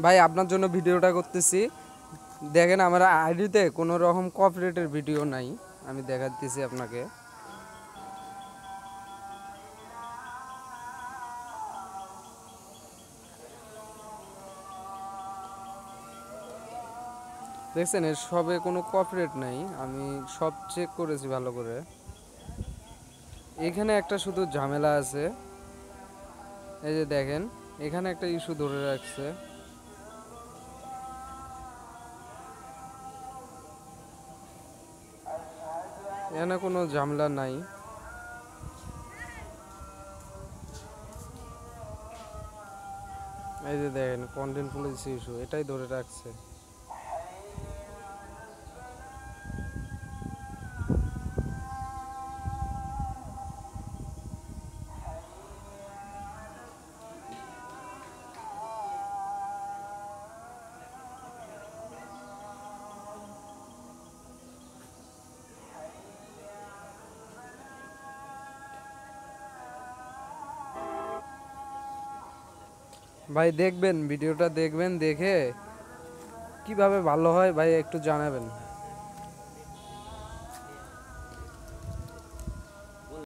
ভাই আপনার জন্য ভিডিওটা করতেছি, দেখেন আমার আইডিতে কোনো রকম কপিরাইটের ভিডিও নাই, আমি দেখাতেছি আপনাকে। দেখছেন এর সবে কোনো কপিরাইট নাই, আমি সব চেক করেছি ভালো করে। এখানে একটা শুধু ঝামেলা আছে, এই যে দেখেন এখানে একটা ইস্যু ধরে রাখছে। এখানে কোনো ঝামেলা নাই। এই যে দেখেন কন্টেন্ট পলিসি ইস্যু, এটাই ধরে রাখছে। ভাই দেখবেন ভিডিওটা, দেখবেন, দেখে কিভাবে ভালো হয় ভাই একটু জানাবেন।